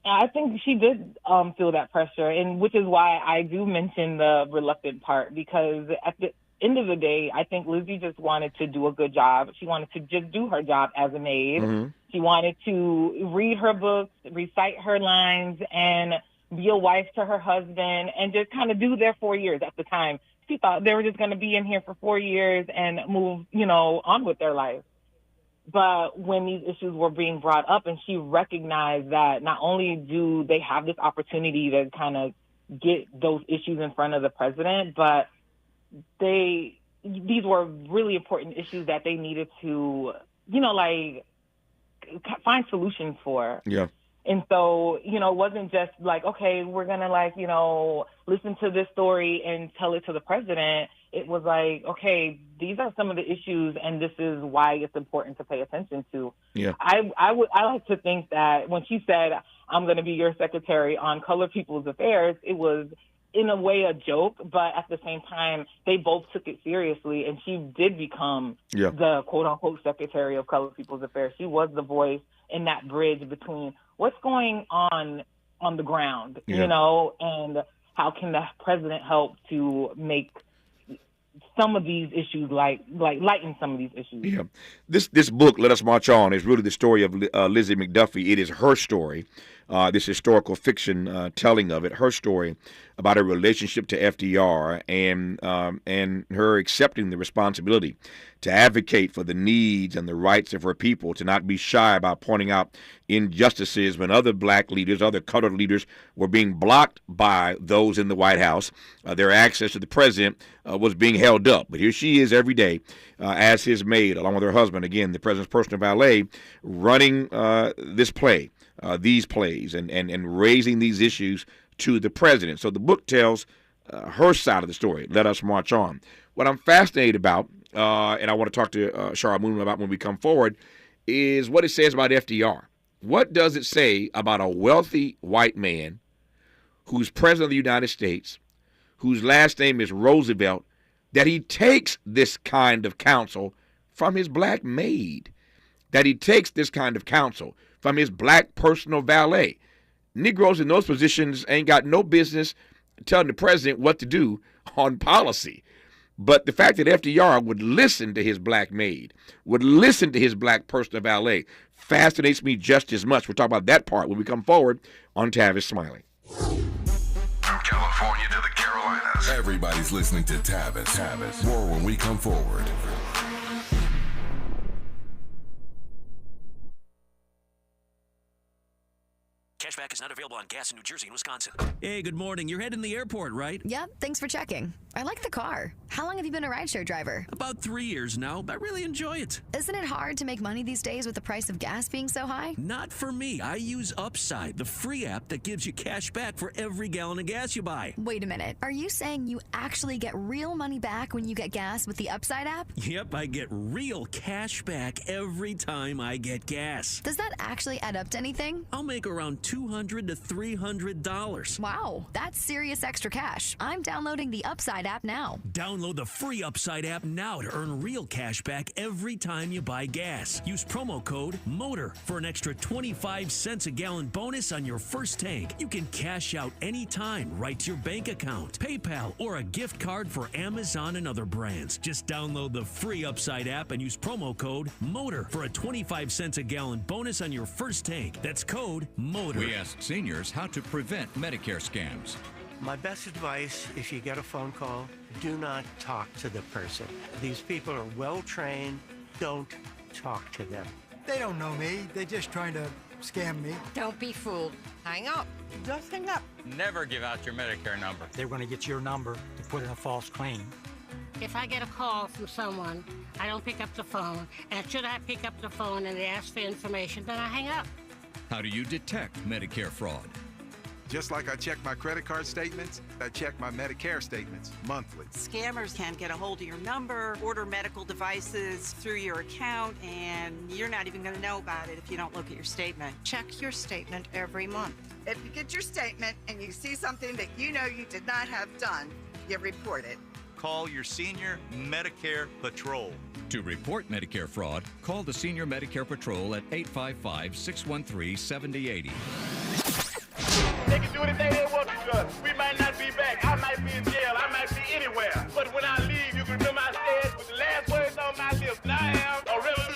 I think she did feel that pressure, and which is why I do mention the reluctant part, because at the end of the day, I think Lizzie just wanted to do a good job. She wanted to just do her job as a maid. Mm-hmm. She wanted to read her books, recite her lines, and be a wife to her husband, and just kind of do their 4 years at the time. She thought they were just going to be in here for 4 years and move, on with their life. But when these issues were being brought up, and she recognized that not only do they have this opportunity to kind of get those issues in front of the president, but these were really important issues that they needed to, find solutions for. Yeah. And so, it wasn't just like, okay, we're going to listen to this story and tell it to the president. It was like, okay, these are some of the issues, and this is why it's important to pay attention to. Yeah. I like to think that when she said, I'm going to be your secretary on colored people's affairs, it was in a way a joke, but at the same time, they both took it seriously, and she did become the quote-unquote secretary of colored people's affairs. She was the voice in that bridge between what's going on the ground, and how can the president help to make some of these issues, lighten some of these issues. Yeah. This book, Let Us March On, is really the story of Lizzie McDuffie. It is her story. this historical fiction telling of it, her story about her relationship to FDR and her accepting the responsibility to advocate for the needs and the rights of her people, to not be shy about pointing out injustices when other black leaders, other colored leaders were being blocked by those in the White House. Their access to the president was being held up. But here she is every day as his maid, along with her husband, again, the president's personal valet, running this play, these plays, and raising these issues to the president. So the book tells her side of the story. Let us march on. What I'm fascinated about, and I want to talk to Shara Moon about when we come forward, is what it says about FDR. What does it say about a wealthy white man who's president of the United States, whose last name is Roosevelt, that he takes this kind of counsel from his black maid, that he takes this kind of counsel from his black personal valet? Negroes in those positions ain't got no business telling the president what to do on policy. But the fact that FDR would listen to his black maid, would listen to his black personal valet, fascinates me just as much. We'll talk about that part when we come forward on Tavis Smiley. From California to the Carolinas, everybody's listening to Tavis. More when we come forward. Cashback is not available on gas in New Jersey and Wisconsin. Hey, good morning. You're heading to the airport, right? Yep, thanks for checking. I like the car. How long have you been a rideshare driver? About 3 years now. I really enjoy it. Isn't it hard to make money these days with the price of gas being so high? Not for me. I use Upside, the free app that gives you cash back for every gallon of gas you buy. Wait a minute. Are you saying you actually get real money back when you get gas with the Upside app? Yep, I get real cash back every time I get gas. Does that actually add up to anything? I'll make around $200 to $300. Wow, that's serious extra cash. I'm downloading the Upside app now. Download the free Upside app now to earn real cash back every time you buy gas. Use promo code MOTOR for an extra 25 cents a gallon bonus on your first tank. You can cash out anytime right to your bank account, PayPal, or a gift card for Amazon and other brands. Just download the free Upside app and use promo code MOTOR for a 25 cents a gallon bonus on your first tank. That's code MOTOR. We asked seniors how to prevent Medicare scams. My best advice, if you get a phone call, do not talk to the person. These people are well trained. Don't talk to them. They don't know me. They're just trying to scam me. Don't be fooled. Hang up. Just hang up. Never give out your Medicare number. They're going to get your number to put in a false claim. If I get a call from someone, I don't pick up the phone. And should I pick up the phone and they ask for information, then I hang up. How do you detect Medicare fraud? Just like I check my credit card statements, I check my Medicare statements monthly. Scammers can get a hold of your number, order medical devices through your account, and you're not even going to know about it if you don't look at your statement. Check your statement every month. If you get your statement and you see something that you know you did not have done, you report it. Call your senior Medicare Patrol. To report Medicare fraud, call the Senior Medicare Patrol at 855-613-7080. They can do anything they want to us. We might not be back. I might be in jail. I might be anywhere. But when I leave, you can remember I said with the last words on my lips, I am a revolutionary.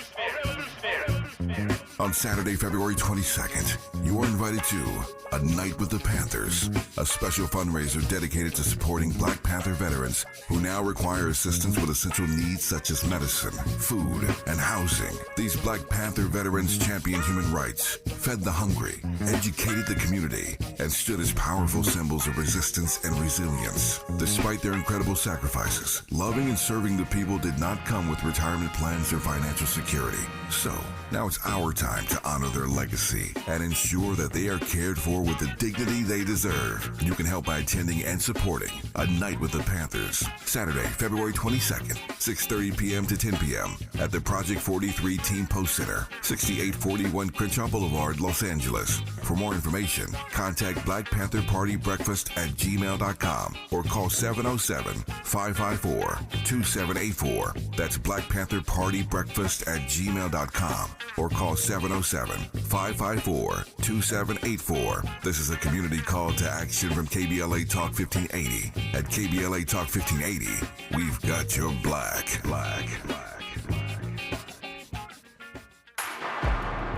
On Saturday, February 22nd, you are invited to A Night with the Panthers, a special fundraiser dedicated to supporting Black Panther veterans who now require assistance with essential needs such as medicine, food, and housing. These Black Panther veterans championed human rights, fed the hungry, educated the community, and stood as powerful symbols of resistance and resilience. Despite their incredible sacrifices, loving and serving the people did not come with retirement plans or financial security. So, now it's our time to honor their legacy and ensure that they are cared for with the dignity they deserve. You can help by attending and supporting A Night with the Panthers, Saturday, February 22nd, 6:30 p.m. to 10 p.m. at the Project 43 Team Post Center, 6841 Crenshaw Boulevard, Los Angeles. For more information, contact Black Panther Party Breakfast at gmail.com or call 707-554-2784. That's Black Panther Party Breakfast at gmail.com or call 707-554-2784. This is a community call to action from KBLA Talk 1580. At KBLA Talk 1580, we've got your black.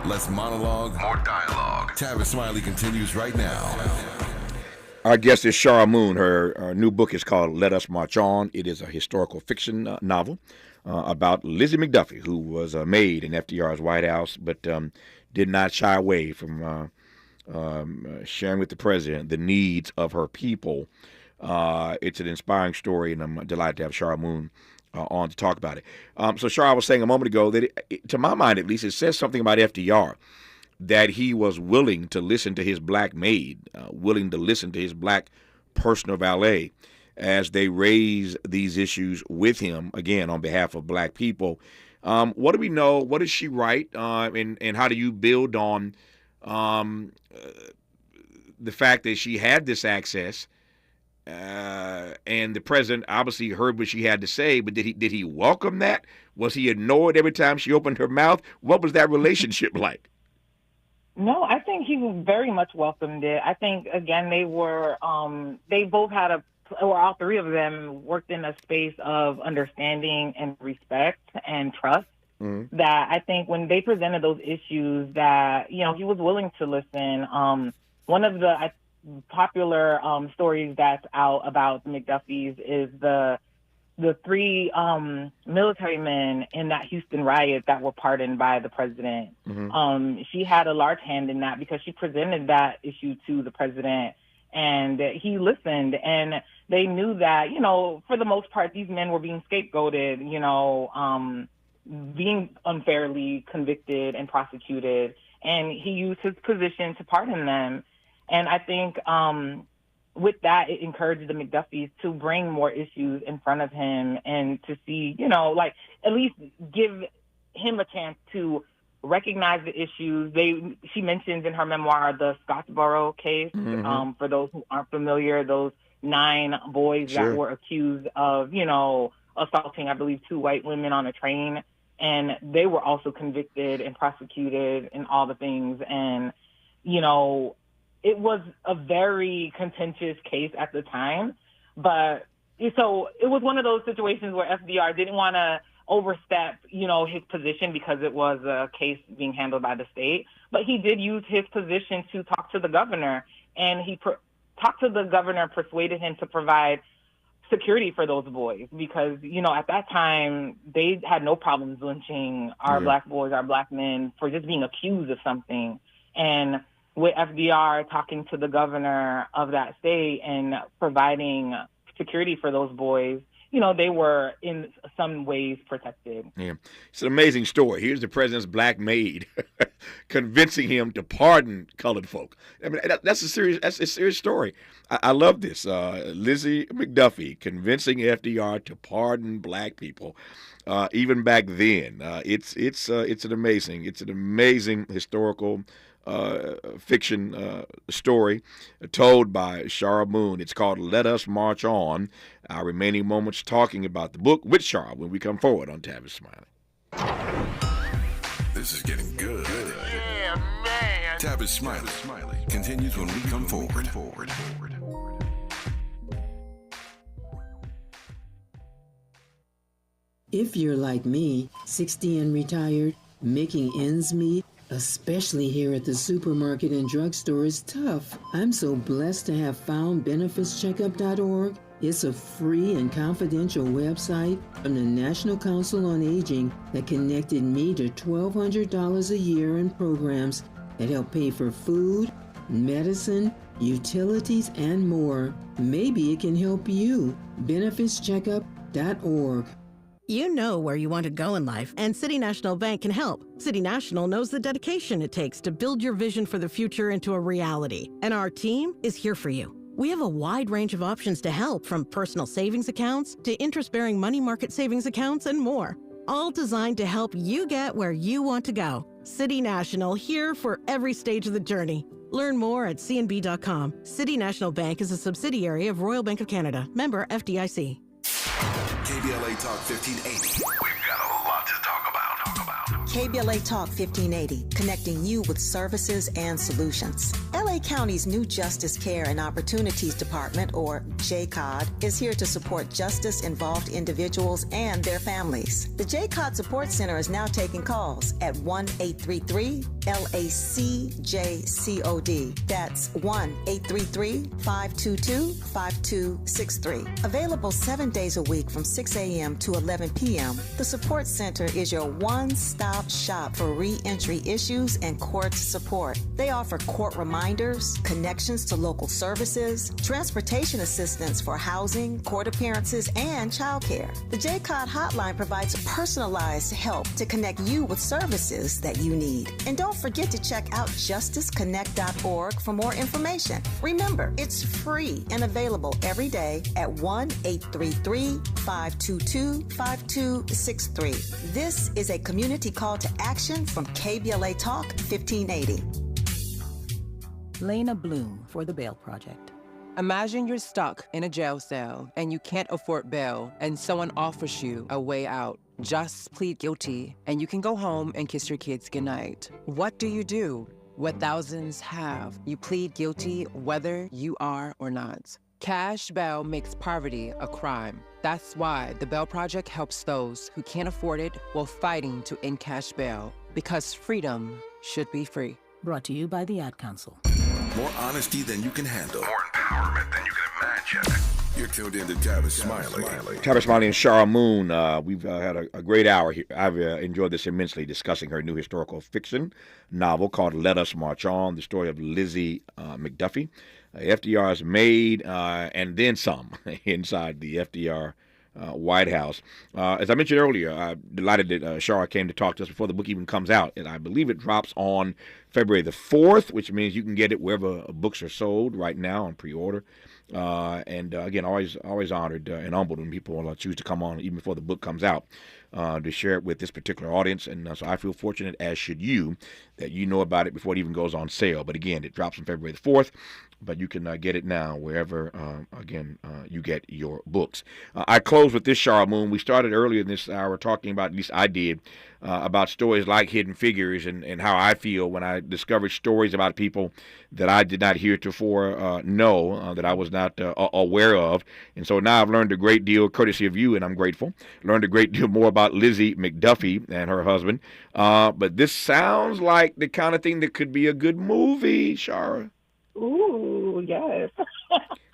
Less monologue, more dialogue. Tavis Smiley continues right now. Our guest is Shara Moon. Her new book is called Let Us March On. It is a historical fiction novel about Lizzie McDuffie, who was a maid in FDR's White House, but did not shy away from sharing with the president the needs of her people. It's an inspiring story, and I'm delighted to have Shara Moon on to talk about it. So Shara was saying a moment ago that, to my mind at least, it says something about FDR, that he was willing to listen to his black maid, willing to listen to his black personal valet as they raise these issues with him, again, on behalf of black people. What do we know? What does she write? And how do you build on the fact that she had this access, and the president obviously heard what she had to say, but did he welcome that? Was he ignored every time she opened her mouth? What was that relationship like? No, I think he very much welcomed it. I think, again, they both had or all three of them worked in a space of understanding and respect and trust. Mm-hmm. That I think when they presented those issues that, he was willing to listen. One of the popular stories that's out about the McDuffies is the three military men in that Houston riot that were pardoned by the president. Mm-hmm. She had a large hand in that because she presented that issue to the president, and he listened. And they knew that, for the most part, these men were being scapegoated, being unfairly convicted and prosecuted. And he used his position to pardon them. And I think with that, it encouraged the McDuffies to bring more issues in front of him and to see, at least give him a chance to recognize the issues. She mentions in her memoir the Scottsboro case. Mm-hmm. For those who aren't familiar, those 9 boys that were accused of, assaulting, I believe, 2 white women on a train. And they were also convicted and prosecuted and all the things. And, it was a very contentious case at the time, but so it was one of those situations where FDR didn't want to overstep, his position because it was a case being handled by the state, but he did use his position to talk to the governor, and he talked to the governor, persuaded him to provide security for those boys because, at that time they had no problems lynching our black boys, our black men for just being accused of something. And with FDR talking to the governor of that state and providing security for those boys, they were in some ways protected. Yeah, it's an amazing story. Here's the president's black maid convincing him to pardon colored folk. I mean, that's a serious story. I love this. Lizzie McDuffie convincing FDR to pardon black people. Even back then, it's an amazing historical fiction story told by Shara Moon. It's called Let Us March On. Our remaining moments talking about the book with Shara when we come forward on Tavis Smiley. This is getting good. Yeah, man. Tavis Smiley continues when we come forward. If you're like me, 60 and retired, making ends meet, especially here at the supermarket and drugstore, is tough. I'm so blessed to have found BenefitsCheckup.org. It's a free and confidential website from the National Council on Aging that connected me to $1,200 a year in programs that help pay for food, medicine, utilities, and more. Maybe it can help you. BenefitsCheckup.org. You know where you want to go in life, and City National Bank can help. City National knows the dedication it takes to build your vision for the future into a reality, and our team is here for you. We have a wide range of options to help, from personal savings accounts to interest-bearing money market savings accounts and more, all designed to help you get where you want to go. City National, here for every stage of the journey. Learn more at cnb.com. City National Bank is a subsidiary of Royal Bank of Canada, member FDIC. KBLA Talk 1580. We've got a lot to talk about. KBLA Talk 1580, connecting you with services and solutions. LA LA County's new Justice Care and Opportunities Department, or JCOD, is here to support justice-involved individuals and their families. The JCOD Support Center is now taking calls at 1-833-LACJCOD. That's 1-833-522-5263. Available 7 days a week from 6 a.m. to 11 p.m., the Support Center is your one-stop shop for re-entry issues and court support. They offer court reminders, connections to local services, transportation assistance for housing, court appearances, and childcare. The JCOD hotline provides personalized help to connect you with services that you need. And don't forget to check out justiceconnect.org for more information. Remember, it's free and available every day at 1-833-522-5263. This is a community call to action from KBLA Talk 1580. Lena Bloom for the Bail Project. Imagine you're stuck in a jail cell and you can't afford bail and someone offers you a way out. Just plead guilty and you can go home and kiss your kids goodnight. What do? What thousands have. You plead guilty whether you are or not. Cash bail makes poverty a crime. That's why the Bail Project helps those who can't afford it while fighting to end cash bail. Because freedom should be free. Brought to you by the Ad Council. More honesty than you can handle. More empowerment than you can imagine. You're tuned in to Tavis Smiley. Tavis Smiley and Shara Moon. We've had a great hour here. I've enjoyed this immensely, discussing her new historical fiction novel called Let Us March On, the story of Lizzie McDuffie. FDR's maid and then some inside the FDR White House. As I mentioned earlier, I'm delighted that Shara came to talk to us before the book even comes out. And I believe it drops on February the 4th, which means you can get it wherever books are sold right now on pre-order. Again, always honored and humbled when people choose to come on even before the book comes out to share it with this particular audience. And so I feel fortunate, as should you, that you know about it before it even goes on sale. But again, it drops on February the 4th. But you can get it now wherever, you get your books. I close with this, Shara Moon. We started earlier in this hour talking about, at least I did, about stories like Hidden Figures and how I feel when I discovered stories about people that I did not heretofore know, that I was not aware of. And so now I've learned a great deal, courtesy of you, and I'm grateful. Learned a great deal more about Lizzie McDuffie and her husband. But this sounds like the kind of thing that could be a good movie, Shara. Ooh, yes.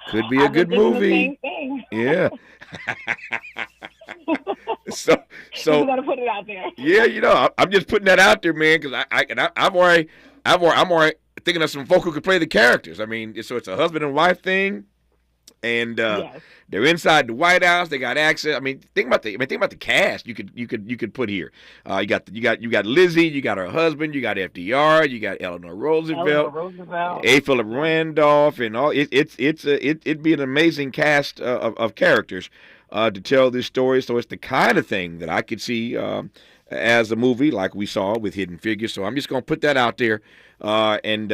Could be a good movie. Same thing. Yeah. so you gotta put it out there. Yeah, I'm just putting that out there, man, because I'm already thinking of some folk who could play the characters. I mean, so it's a husband and wife thing, and yes. They're inside the White House. They got access. I mean, think about the cast. You could put here. You got Lizzie. You got her husband. You got FDR. You got Eleanor Roosevelt. A. Philip Randolph, and all. It'd be an amazing cast of characters to tell this story. So it's the kind of thing that I could see as a movie, like we saw with Hidden Figures. So I'm just gonna put that out there and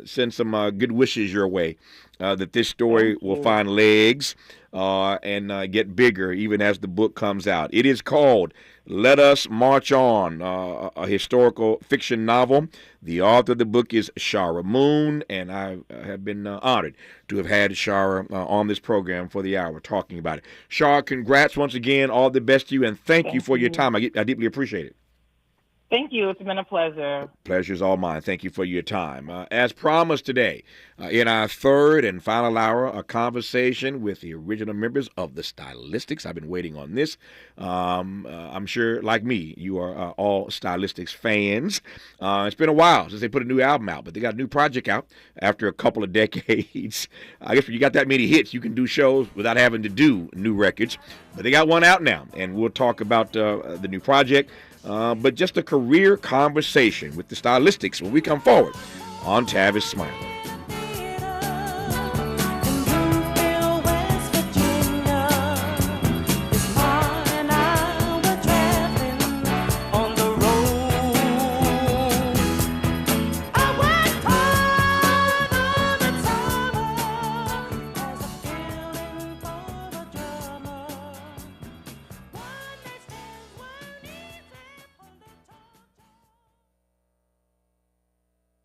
send some good wishes your way. That this story will find legs and get bigger even as the book comes out. It is called Let Us March On, a historical fiction novel. The author of the book is Shara Moon, and I have been honored to have had Shara on this program for the hour talking about it. Shara, congrats once again. All the best to you, and thank you for your time. I deeply appreciate it. Thank you. It's been a pleasure. Pleasure's all mine. Thank you for your time. As promised today, in our third and final hour, a conversation with the original members of the Stylistics. I've been waiting on this. I'm sure, like me, you are all Stylistics fans. It's been a while since they put a new album out, but they got a new project out after a couple of decades. I guess when you got that many hits, you can do shows without having to do new records. But they got one out now, and we'll talk about the new project. But just a career conversation with the Stylistics when we come forward on Tavis Smiley.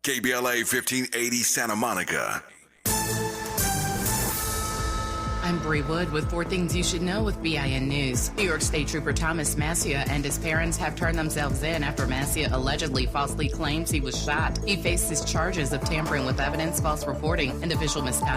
KBLA 1580 Santa Monica. I'm Bree Wood with 4 Things You Should Know with BIN News. New York State Trooper Thomas Massia and his parents have turned themselves in after Massia allegedly falsely claims he was shot. He faces charges of tampering with evidence, false reporting, and official misconduct.